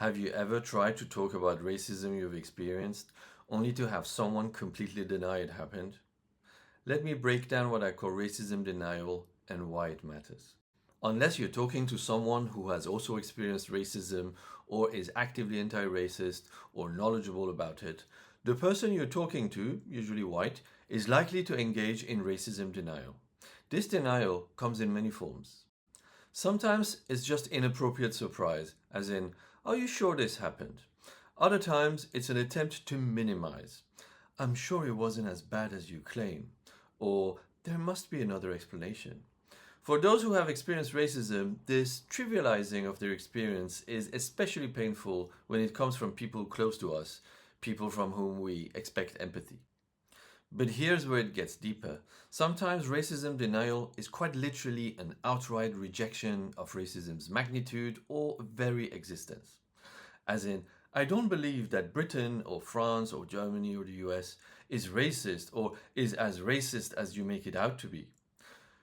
Have you ever tried to talk about racism you've experienced only to have someone completely deny it happened? Let me break down what I call racism denial and why it matters. Unless you're talking to someone who has also experienced racism or is actively anti racist or knowledgeable about it, the person you're talking to, usually white, is likely to engage in racism denial. This denial comes in many forms. Sometimes it's just inappropriate surprise, as in, are you sure this happened? Other times it's an attempt to minimize. I'm sure it wasn't as bad as you claim. Or there must be another explanation. For those who have experienced racism, this trivializing of their experience is especially painful when it comes from people close to us, people from whom we expect empathy. But here's where it gets deeper. Sometimes racism denial is quite literally an outright rejection of racism's magnitude or very existence. As in, I don't believe that Britain or France or Germany or the US is racist or is as racist as you make it out to be.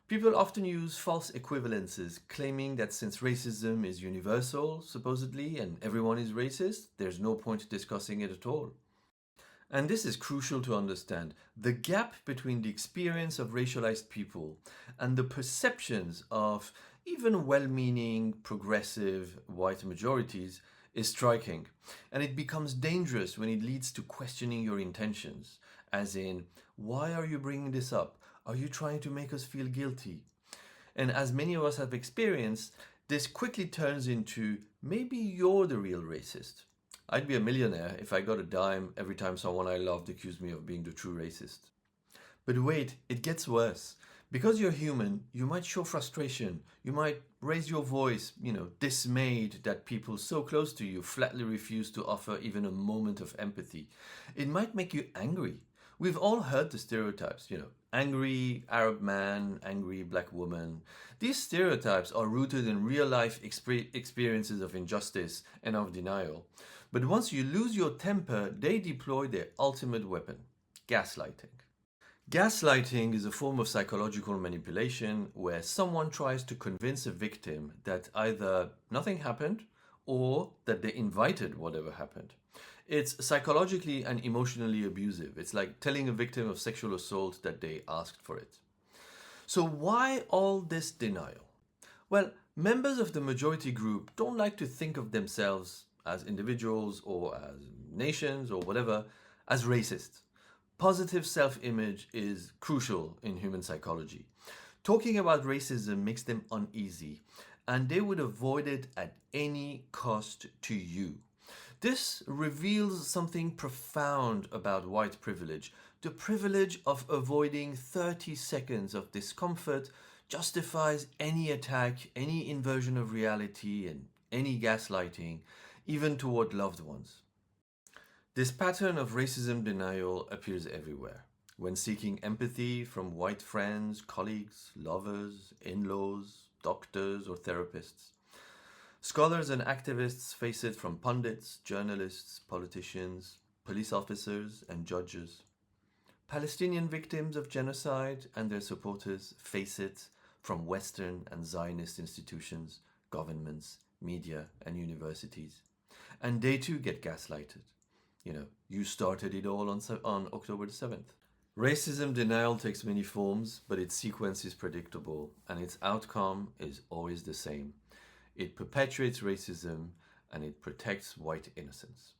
People often use false equivalences, claiming that since racism is universal, supposedly, and everyone is racist, there's no point discussing it at all. And this is crucial to understand. The gap between the experience of racialized people and the perceptions of even well meaning, progressive white majorities is striking. And it becomes dangerous when it leads to questioning your intentions. As in, why are you bringing this up? Are you trying to make us feel guilty? And as many of us have experienced, this quickly turns into maybe you're the real racist. I'd be a millionaire if I got a dime every time someone I loved accused me of being the true racist. But wait, it gets worse. Because you're human, you might show frustration. You might raise your voice, dismayed that people so close to you flatly refuse to offer even a moment of empathy. It might make you angry. We've all heard the stereotypes, angry Arab man, angry black woman. These stereotypes are rooted in real life experiences of injustice and of denial. But once you lose your temper, they deploy their ultimate weapon, gaslighting. Gaslighting is a form of psychological manipulation where someone tries to convince a victim that either nothing happened or that they invited whatever happened. It's psychologically and emotionally abusive. It's like telling a victim of sexual assault that they asked for it. So, why all this denial? Well, members of the majority group don't like to think of themselves as individuals or as nations or whatever as racist. Positive self image is crucial in human psychology. Talking about racism makes them uneasy, and they would avoid it at any cost to you. This reveals something profound about white privilege. The privilege of avoiding 30 seconds of discomfort justifies any attack, any inversion of reality, and any gaslighting, even toward loved ones. This pattern of racism denial appears everywhere. When seeking empathy from white friends, colleagues, lovers, in laws, doctors, or therapists. Scholars and activists face it from pundits, journalists, politicians, police officers, and judges. Palestinian victims of genocide and their supporters face it from Western and Zionist institutions, governments, media, and universities. And they too get gaslighted. You started it all on October the 7th. Racism denial takes many forms, but its sequence is predictable, and its outcome is always the same. It perpetuates racism and it protects white innocence.